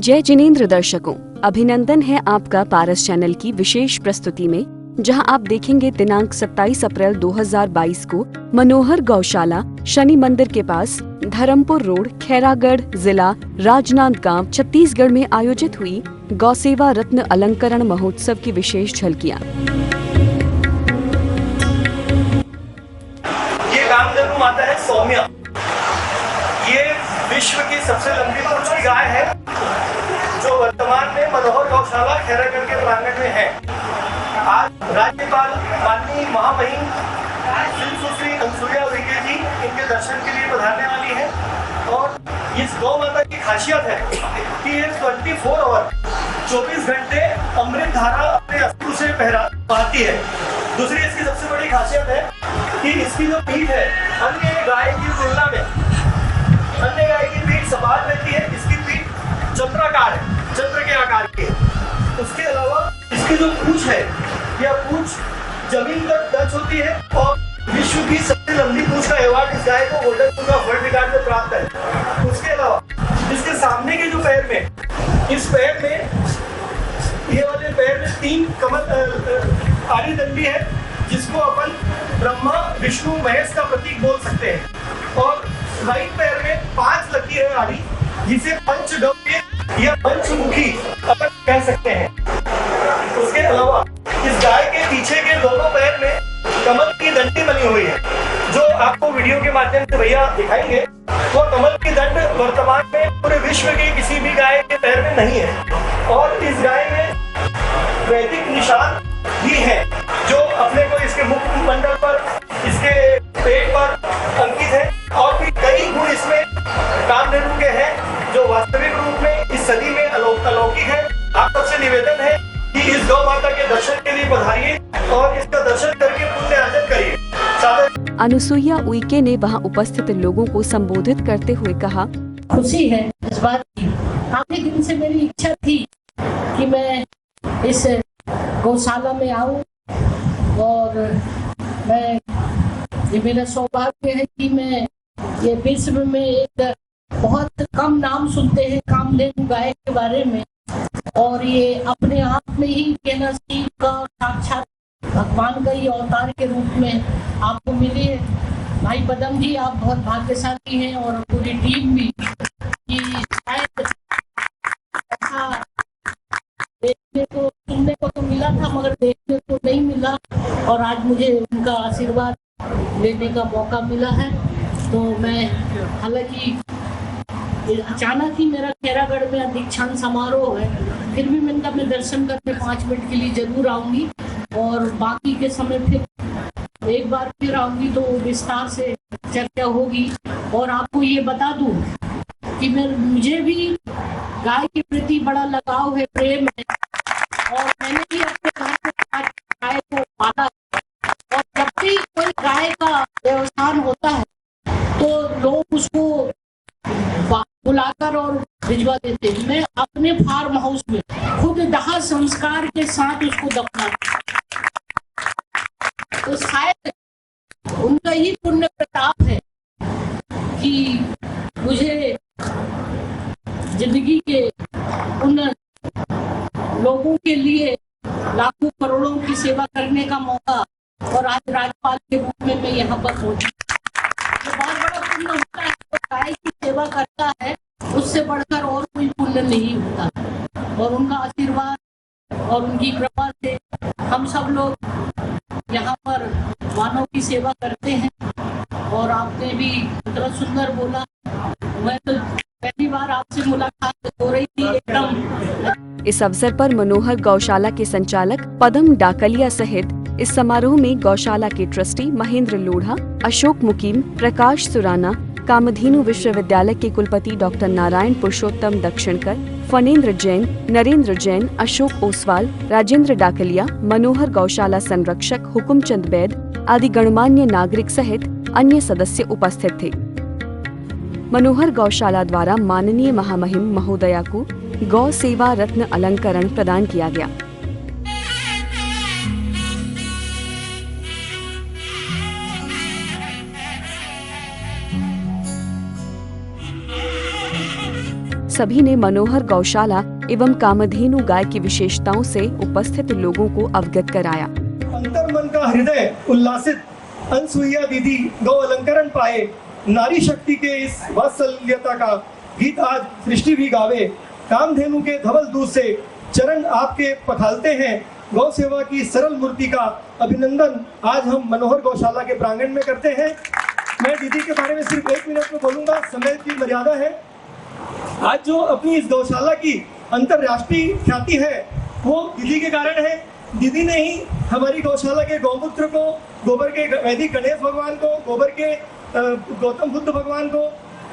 जय जिनेंद्र दर्शकों, अभिनंदन है आपका पारस चैनल की विशेष प्रस्तुति में, जहां आप देखेंगे दिनांक 27 अप्रैल 2022 को मनोहर गौशाला शनि मंदिर के पास धर्मपुर रोड, खैरागढ़, जिला राजनांदगांव, छत्तीसगढ़ में आयोजित हुई गौसेवा रत्न अलंकरण महोत्सव की विशेष झलकियां। ये कामधेनु माता है सौम्या। ये विश्व की सबसे लंबी पूंछ की गाय है जो वर्तमान में मनोहर गौशाला खैरागढ़ के प्रांगण में है। आज राज्यपाल माननीय महामहिम सुश्री अनुसुईया उइके जी इनके दर्शन के लिए पधारने वाली है। और इस गौ माता की खासियत है कि ये 24 आवर 24 घंटे अमृत धारा अपने अस्तु से बहाती है। दूसरी इसकी सबसे बड़ी खासियत है कि इसकी जो पीठ है अन्य गाय की तुलना में, अन्य गाय की पीठ सपाट रहती है, इसकी पीठ चंद्राकार है, चंद्र के आकार की है। उसके अलावा इसकी जो पूंछ है, यह पूंछ जमीन तक टच होती है और विश्व की सबसे लंबी पूंछ का अवार्ड इस गाय को golden book of world record में प्राप्त है। उसके अलावा इसके सामने के जो पैर में, इस पैर में, ये वाले पैर में 3 कमल आड़ी दंडी है, जिसको अपन ब्रह्मा विष्णु महेश का प्रतीक बोल सकते हैं। और राइट पैर में 5 लकीर है आड़ी, जिसे पंचगव्य या पंचमुखी अपन कह सकते हैं। उसके अलावा इस गाय के पीछे के दोनों पैर में कमल की दंडी बनी हुई है, जो आपको वीडियो के माध्यम से भैया दिखाएंगे। वो कमल की दंड वर्तमान में पूरे विश्व के किसी भी गाय के पैर में नहीं है। और इस गाय में वैदिक निशान भी है जो अपने को इसके मुखमंडल पर, इसके पेट पर अंकित है। और भी कई गुण इसमें कामधेनु के हैं जो वास्तविक रूप में इस सदी में अलौकिक है। आप सबसे निवेदन है कि इस गौ माता के दर्शन के लिए पधारिए और इसका दर्शन करके पुण्य अर्जन करिए। अनुसुईया उइके ने वहां उपस्थित लोगों को संबोधित करते हुए कहा, खुशी है इस बात की। काफी दिन से मेरी इच्छा थी कि मैं इस गौशाला में आऊं और ये मेरा सौभाग्य है कि मैं ये विश्व में एक बहुत कम नाम सुनते हैं कामधेनु गाय के बारे में, और ये अपने आप में ही कहना शिव का साक्षात भगवान का ही अवतार के रूप में आपको मिली है। भाई पदम जी, आप बहुत भाग्यशाली हैं और पूरी टीम भी, कि शायद ऐसा देखने को, सुनने को तो मिला था मगर देखने को नहीं मिला, और आज मुझे उनका आशीर्वाद लेने का मौका मिला है। तो मैं, हालांकि अचानक ही मेरा खैरागढ़ में दीक्षांत समारोह है, फिर भी मैंने कहा मैं दर्शन करने 5 मिनट के लिए जरूर आऊंगी, और बाकी के समय फिर एक बार फिर आऊंगी तो विस्तार से चर्चा होगी। और आपको ये बता दूं कि मुझे भी गाय के प्रति बड़ा लगाव है, प्रेम है, और मैंने भी अपने घर में गाय को पाला। और जब भी कोई गाय का व्यवसाय होता है तो लोग उसको बुलाकर और भिजवा देते हैं। मैं अपने फार्म हाउस में खुद दाह संस्कार के साथ उसको दफना, तो शायद उनका ही पुण्य प्रताप है कि मुझे जिंदगी के उन लोगों के लिए लाखों करोड़ों की सेवा करने का मौका, और आज राज्यपाल के रूप में मैं यहाँ पर पहुंची। बहुत बड़ा पुण्य होता है, तो गाय की सेवा करता है, उससे बढ़कर और कोई पुण्य नहीं होता। और उनका आशीर्वाद और उनकी कृपा से हम सब लोग यहाँ पर मानव की सेवा करते हैं। और आपने भी इतना सुंदर बोला, मैं तो पहली बार आपसे मुलाकात हो रही थी एकदम। इस अवसर पर मनोहर गौशाला के संचालक पदम डाकलिया सहित इस समारोह में गौशाला के ट्रस्टी महेंद्र लोढ़ा, अशोक मुकीम, प्रकाश सुराना, कामधेनु विश्वविद्यालय के कुलपति डॉक्टर नारायण पुरुषोत्तम दक्षिणकर, फणेंद्र जैन, नरेंद्र जैन, अशोक ओसवाल, राजेंद्र डाकलिया, मनोहर गौशाला संरक्षक हुकुमचंद बैद आदि गणमान्य नागरिक सहित अन्य सदस्य उपस्थित थे। मनोहर गौशाला द्वारा माननीय महामहिम महोदया को गौ सेवा रत्न अलंकरण प्रदान किया गया। सभी ने मनोहर गौशाला एवं कामधेनु गाय की विशेषताओं से उपस्थित लोगों को अवगत कराया। अंतर मन का हृदय उल्लासित, अनसुईया दीदी गौ अलंकरण पाए, नारी शक्ति के इस वात्सल्यता का गीत आज सृष्टि भी गावे। कामधेनु के धवल दूध से चरण आपके पखालते हैं, गौ सेवा की सरल मूर्ति का अभिनंदन आज हम मनोहर गौशाला के प्रांगण में करते हैं। मैं दीदी के बारे में सिर्फ 1 मिनट में बोलूंगा, समय की मर्यादा है। आज जो अपनी इस गौशाला की अंतरराष्ट्रीय ख्याति है वो दीदी के कारण है। दीदी ने ही हमारी गौशाला के गौमूत्र को, गोबर के वैदिक गणेश भगवान को, गोबर के गौतम बुद्ध भगवान को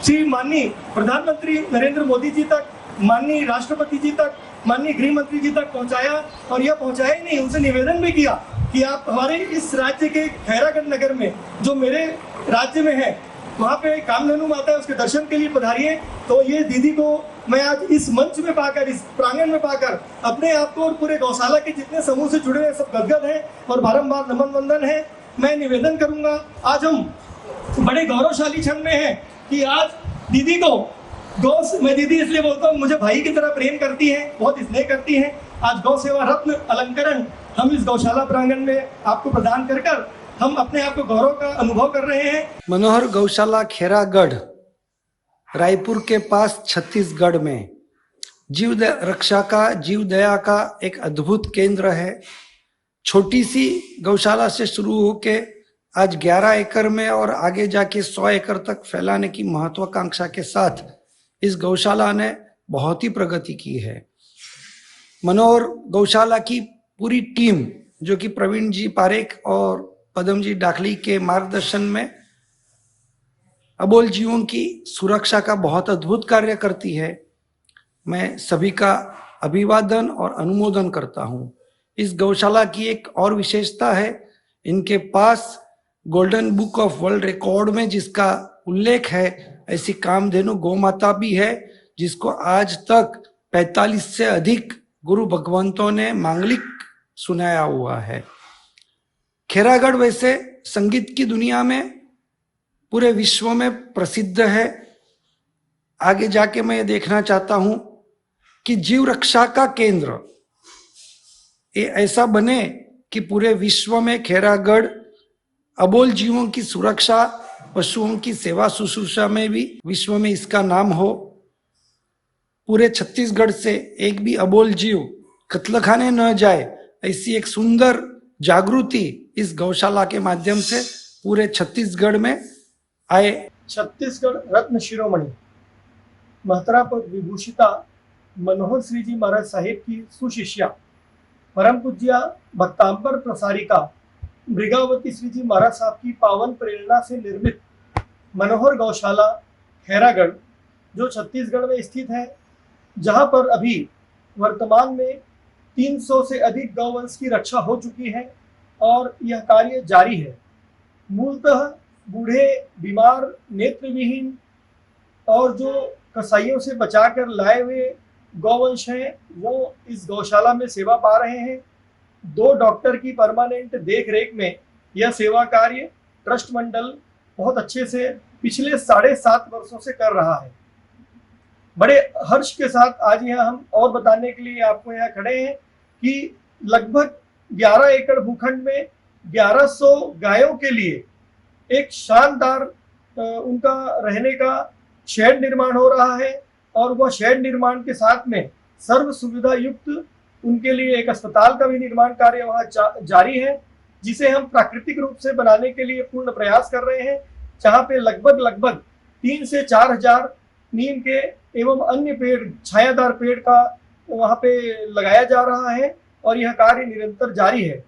श्री माननीय प्रधानमंत्री नरेंद्र मोदी जी तक, माननीय राष्ट्रपति जी तक, माननीय गृह मंत्री जी तक पहुंचाया। और यह पहुंचाया ही नहीं, उनसे निवेदन भी किया कि आप हमारे इस राज्य के खैरागढ़ नगर में, जो मेरे राज्य में है, वहाँ पे कामधेनु माता है, उसके दर्शन के लिए पधारिए। तो ये दीदी को मैं आज इस मंच में पाकर, इस प्रांगण में पाकर अपने आप को और पूरे गौशाला के जितने समूह से जुड़े हैं सब गदगद हैं और बारंबार नमन वंदन है। मैं निवेदन करूंगा, आज हम बड़े गौरवशाली क्षण में हैं कि आज दीदी को मैं दीदी इसलिए बोलता हूँ, मुझे भाई की तरह प्रेम करती है, बहुत स्नेह करती है। आज गौ सेवा रत्न अलंकरण हम इस गौशाला प्रांगण में आपको प्रदान कर हम अपने आप को गौरव का अनुभव कर रहे हैं। मनोहर गौशाला खैरागढ़ रायपुर के पास छत्तीसगढ़ में जीव रक्षा का, जीव दया का एक अद्भुत केंद्र है। छोटी सी गौशाला से शुरू होके आज 11 एकड़ में और आगे जाके 100 एकड़ तक फैलाने की महत्वाकांक्षा के साथ इस गौशाला ने बहुत ही प्रगति की है। मनोहर गौशाला की पूरी टीम, जो कि प्रवीण जी पारेख और पदम जी डाकली के मार्गदर्शन में अबोल जीवों की सुरक्षा का बहुत अद्भुत कार्य करती है। मैं सभी का अभिवादन और अनुमोदन करता हूँ। इस गौशाला की एक और विशेषता है, इनके पास golden book of world record में जिसका उल्लेख है, ऐसी कामधेनु गौमाता भी है जिसको आज तक 45 से अधिक गुरु भगवंतों ने मांगलिक सुनाया हुआ है। खैरागढ़ वैसे संगीत की दुनिया में पूरे विश्व में प्रसिद्ध है। आगे जाके मैं ये देखना चाहता हूं कि जीव रक्षा का केंद्र ये ऐसा बने कि पूरे विश्व में खैरागढ़ अबोल जीवों की सुरक्षा, पशुओं की सेवा शुश्रूषा में भी विश्व में इसका नाम हो। पूरे छत्तीसगढ़ से एक भी अबोल जीव कत्लखाने न जाए, ऐसी एक सुंदर जागृति इस गौशाला के माध्यम से पूरे छत्तीसगढ़ में आए। छत्तीसगढ़ रत्न शिरोमणि महतरा पद विभूषिता मनोहर श्री जी महाराज साहिब की सुशिष्या परम पूज्या भक्तांबर प्रसारिका मृगावती श्री जी महाराज साहब की पावन प्रेरणा से निर्मित मनोहर गौशाला खैरागढ़, जो छत्तीसगढ़ में स्थित है, जहां पर अभी वर्तमान में 300 से अधिक गौवंश की रक्षा हो चुकी है और यह कार्य जारी है। मूलतः बूढ़े, बीमार, नेत्रविहीन और जो कसाईयों से बचाकर लाए हुए गौवंश हैं वो इस गौशाला में सेवा पा रहे हैं। 2 डॉक्टर की परमानेंट देख-रेख में यह सेवा कार्य ट्रस्ट मंडल बहुत अच्छे से पिछले 7.5 वर्षों से कर रहा है। बड़े हर्ष के साथ आज यहाँ हम और बताने के लिए आपको यहाँ खड़े हैं कि लगभग 11 एकड़ भूखंड में 1100 गायों के लिए एक शानदार उनका रहने का शेड निर्माण हो रहा है और वह शेड निर्माण के साथ में सर्व सुविधा युक्त उनके लिए एक अस्पताल का भी निर्माण कार्य वहाँ जारी है, जिसे हम प्राकृतिक रूप से बनाने के लिए पूर्ण प्रयास कर रहे हैं, जहाँ पे लगभग 3 से 4 हजार नीम के एवं अन्य पेड़, छायादार पेड़ का वहाँ पे लगाया जा रहा है और यह कार्य निरंतर जारी है।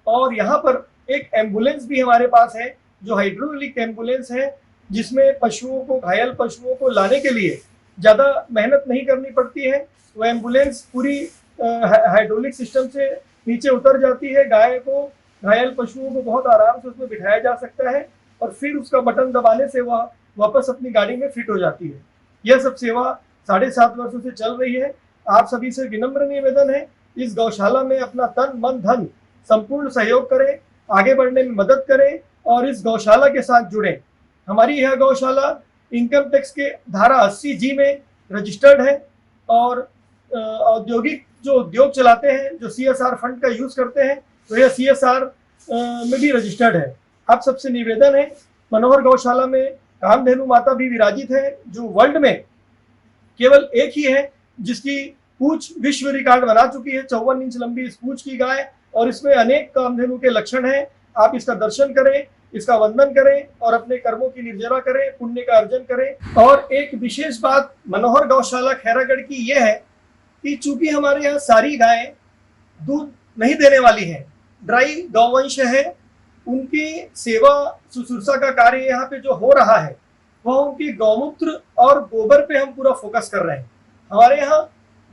और यहाँ पर एक एम्बुलेंस भी हमारे पास है, जो हाइड्रोलिक एम्बुलेंस है, जिसमें पशुओं को, घायल पशुओं को लाने के लिए ज़्यादा मेहनत नहीं करनी पड़ती है। वह एम्बुलेंस पूरी हाइड्रोलिक सिस्टम से नीचे उतर जाती है, गाय को, घायल पशुओं को बहुत आराम से उसमें बिठाया जा सकता है और फिर उसका बटन दबाने से वह वापस अपनी गाड़ी में फिट हो जाती है। यह सब सेवा 7.5 वर्षों से चल रही है। आप सभी से विनम्र निवेदन है, इस गौशाला में अपना तन मन धन संपूर्ण सहयोग करें, आगे बढ़ने में मदद करें और इस गौशाला के साथ जुड़ें। हमारी यह गौशाला इनकम टैक्स के धारा 80G में रजिस्टर्ड है और औद्योगिक जो उद्योग चलाते हैं, जो CSR फंड का यूज करते हैं, तो यह CSR में भी रजिस्टर्ड है। आप सबसे निवेदन है, मनोहर गौशाला में कामधेनु माता भी विराजित है, जो वर्ल्ड में केवल एक ही है जिसकी पूंछ विश्व रिकॉर्ड बना चुकी है। 54 इंच लंबी इस पूंछ की गाय, और इसमें अनेक कामधेनु के लक्षण हैं। आप इसका दर्शन करें, इसका वंदन करें और अपने कर्मों की निर्जरा करें, पुण्य का अर्जन करें। और एक विशेष बात मनोहर गौशाला खैरागढ़ की यह है कि चूंकि हमारे यहाँ सारी गायें दूध नहीं देने वाली हैं, ड्राई गौवंश है, उनकी सेवा शुश्रूषा का कार्य यहाँ पे जो हो रहा है वह उनकी गौमूत्र और गोबर पे हम पूरा फोकस कर रहे हैं। हमारे यहाँ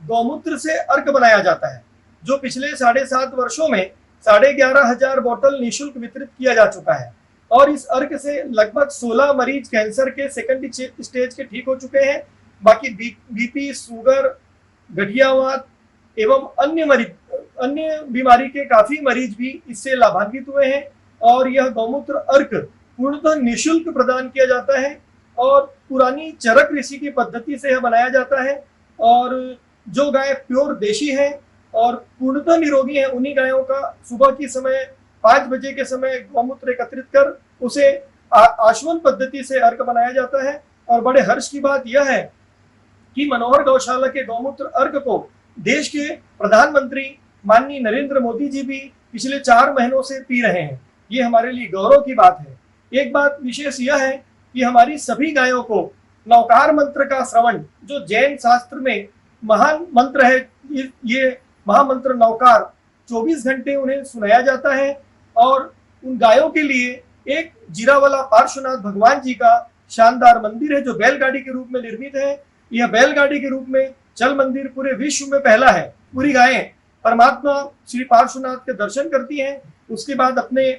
गौमूत्र से अर्क बनाया जाता है, जो पिछले 7.5 वर्षों में 11,500 बोतल निःशुल्क वितरित किया जा चुका है। और इस अर्क से लगभग 16 मरीज कैंसर के सेकंड स्टेज के ठीक हो चुके हैं। बाकी BP, शुगर, गठियावात एवं अन्य बीमारी के काफी मरीज भी इससे लाभान्वित हुए हैं। और यह गौमूत्र अर्क पूर्णतः निःशुल्क प्रदान किया जाता है और पुरानी चरक ऋषि की पद्धति से यह बनाया जाता है। और जो गाय प्योर देशी है और पूर्णतः निरोगी है, उन्हीं गायों का सुबह की समय 5 बजे के समय गौमूत्र एकत्रित कर उसे आश्वन पद्धति से अर्क बनाया जाता है। और बड़े हर्ष की बात यह है कि मनोहर गौशाला के गौमूत्र अर्क को देश के प्रधानमंत्री माननीय नरेंद्र मोदी जी भी पिछले 4 महीनों से पी रहे हैं। ये हमारे लिए गौरव की बात है। एक बात विशेष यह है कि हमारी सभी गायों को नौकार मंत्र का श्रवण, जो जैन शास्त्र में महान मंत्र है, ये महामंत्र नौकार 24 घंटे उन्हें सुनाया जाता है। और उन गायों के लिए एक जीरावाला पार्श्वनाथ भगवान जी का शानदार मंदिर है, जो बैलगाड़ी के रूप में निर्मित है। यह बैलगाड़ी के रूप में चल मंदिर पूरे विश्व में पहला है। पूरी गायें परमात्मा श्री पार्श्वनाथ के दर्शन करती हैं, उसके बाद अपने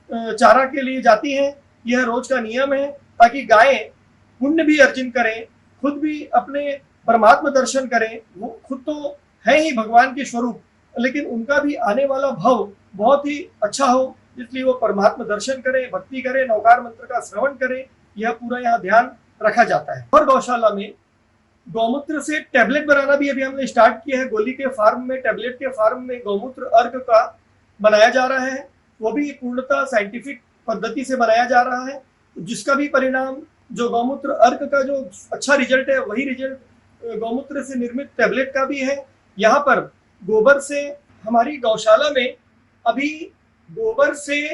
चारा के लिए जाती हैं। यह रोज का नियम है, ताकि गायें पुण्य भी अर्जन करें, खुद भी अपने परमात्मा दर्शन करें। वो खुद तो है ही भगवान के स्वरूप, लेकिन उनका भी आने वाला भव बहुत ही अच्छा हो, इसलिए वो परमात्मा दर्शन करें, भक्ति करें, नौकार मंत्र का श्रवण करें। यह पूरा यहाँ ध्यान रखा जाता है। और गौशाला में गौमूत्र से टैबलेट बनाना भी अभी हमने स्टार्ट किया है। गोली के फार्म में, टैबलेट के फार्म में गौमूत्र अर्क का बनाया जा रहा है। वो भी पूर्णतः साइंटिफिक पद्धति से बनाया जा रहा है, जिसका भी परिणाम, जो गौमूत्र अर्क का जो अच्छा रिजल्ट है, वही रिजल्ट गौमूत्र से निर्मित टैबलेट का भी है। यहाँ पर गोबर से, हमारी गौशाला में अभी गोबर से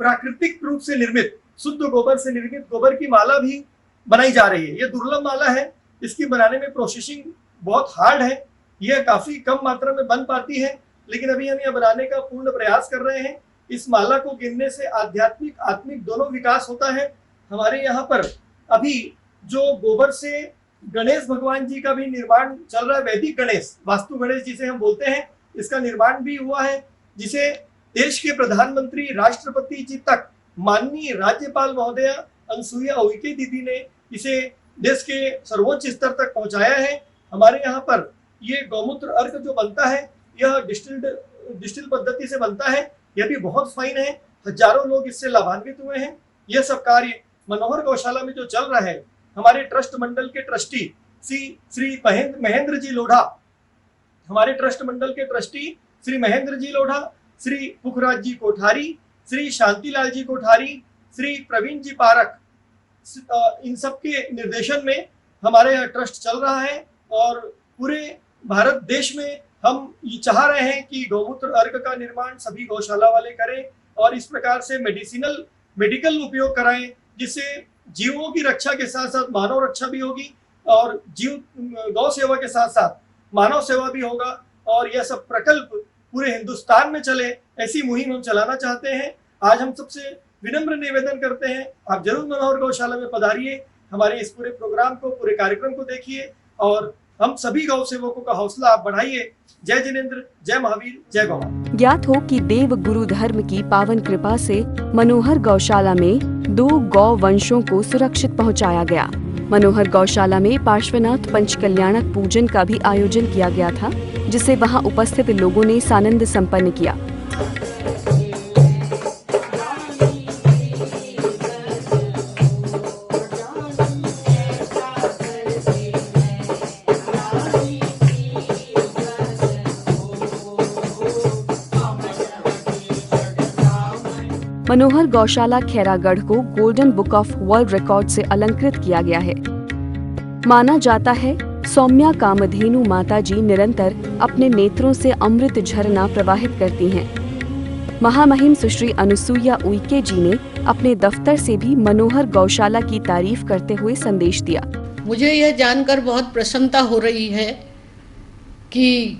प्राकृतिक रूप से निर्मित, शुद्ध गोबर से निर्मित गोबर की माला भी बनाई जा रही है। ये दुर्लभ माला है, इसकी बनाने में प्रोसेसिंग बहुत हार्ड है। यह काफी कम मात्रा में बन पाती है, लेकिन अभी हम यह बनाने का पूर्ण प्रयास कर रहे हैं। इस माला को गिनने से आध्यात्मिक आत्मिक दोनों विकास होता है। हमारे यहाँ पर अभी जो गोबर से गणेश भगवान जी का भी निर्माण चल रहा है, वैदिक गणेश, वास्तु गणेश जिसे हम बोलते हैं, इसका निर्माण भी हुआ है, जिसे देश के प्रधानमंत्री, राष्ट्रपति जी तक माननीय राज्यपाल महोदया अनुसुईया उइके दीदी ने इसे देश के सर्वोच्च स्तर तक पहुंचाया है। हमारे यहाँ पर ये गौमूत्र अर्क जो बनता है, यह डिस्टिल पद्धति से बनता है। यह भी बहुत फाइन है, हजारों लोग इससे लाभान्वित हुए हैं। यह सब कार्य मनोहर गौशाला में जो चल रहा है, हमारे ट्रस्ट मंडल के ट्रस्टी श्री महेंद्र जी लोढ़ा, हमारे ट्रस्ट मंडल के ट्रस्टी श्री महेंद्र जी लोढ़ा, श्री पुखराज जी कोठारी, श्री शांतिलाल जी कोठारी, श्री प्रवीण जी पारक, इन सब के निर्देशन में हमारे यहाँ ट्रस्ट चल रहा है। और पूरे भारत देश में हम ये चाह रहे हैं कि गौमूत्र अर्क का निर्माण सभी गौशाला वाले करें और इस प्रकार से मेडिकल उपयोग कराएं, जिससे जीवों की रक्षा के साथ साथ मानव रक्षा भी होगी और गौ सेवा के साथ साथ मानव सेवा भी होगा। और यह सब प्रकल्प पूरे हिंदुस्तान में चले, ऐसी मुहिम हम चलाना चाहते हैं। आज हम सबसे विनम्र निवेदन करते हैं, आप जरूर मनोहर गौशाला में पधारिए, हमारे इस पूरे प्रोग्राम को, पूरे कार्यक्रम को देखिए और हम सभी गौ सेवकों का हौसला आप बढ़ाइए। जय जिनेंद्र, जय महावीर, जय गौ। ज्ञात हो कि देव गुरु धर्म की पावन कृपा से मनोहर गौशाला में 2 गौ वंशों को सुरक्षित पहुंचाया गया। मनोहर गौशाला में पार्श्वनाथ पंचकल्याणक पूजन का भी आयोजन किया गया था, जिसे वहां उपस्थित लोगों ने सानंद संपन्न किया। मनोहर गौशाला खैरागढ़ को golden book of world record से अलंकृत किया गया है। माना जाता है सौम्या कामधेनु माता जी निरंतर अपने नेत्रों से अमृत झरना प्रवाहित करती हैं। महामहिम सुश्री अनुसुईया उइके जी ने अपने दफ्तर से भी मनोहर गौशाला की तारीफ करते हुए संदेश दिया। मुझे यह जानकर बहुत प्रसन्नता हो रही है कि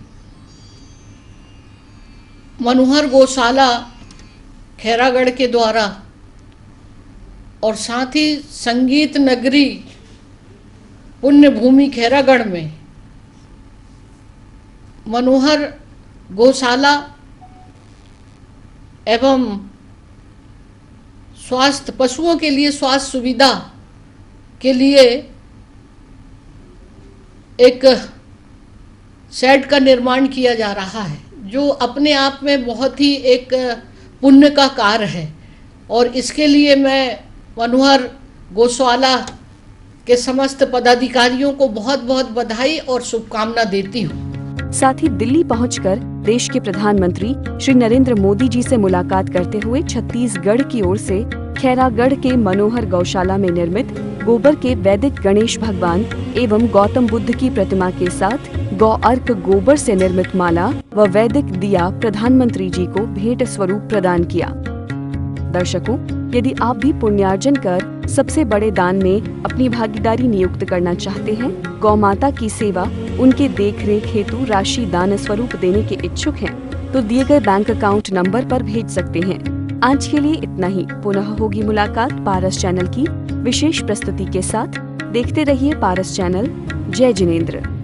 मनोहर गौशाला खैरागढ़ के द्वारा और साथ ही संगीत नगरी पुण्य भूमि खैरागढ़ में मनोहर गौशाला एवं स्वास्थ्य पशुओं के लिए स्वास्थ्य सुविधा के लिए एक शेड का निर्माण किया जा रहा है, जो अपने आप में बहुत ही एक पुण्य का कार्य है। और इसके लिए मैं मनोहर गौशाला के समस्त पदाधिकारियों को बहुत बहुत बधाई और शुभकामना देती हूँ। साथ ही दिल्ली पहुंचकर देश के प्रधानमंत्री श्री नरेंद्र मोदी जी से मुलाकात करते हुए छत्तीसगढ़ की ओर से खैरागढ़ के मनोहर गौशाला में निर्मित गोबर के वैदिक गणेश भगवान एवं गौतम बुद्ध की प्रतिमा के साथ गौ अर्क गोबर से निर्मित माला व वैदिक दिया प्रधानमंत्री जी को भेंट स्वरूप प्रदान किया। दर्शकों, यदि आप भी पुण्यार्जन कर सबसे बड़े दान में अपनी भागीदारी नियुक्त करना चाहते हैं, गौ माता की सेवा उनके देखरेख हेतु राशि दान स्वरूप देने के इच्छुक हैं, तो दिए गए बैंक अकाउंट नंबर पर भेज सकते हैं। आज के लिए इतना ही। पुनः होगी मुलाकात पारस चैनल की विशेष प्रस्तुति के साथ। देखते रहिए पारस चैनल। जय जिनेंद्र।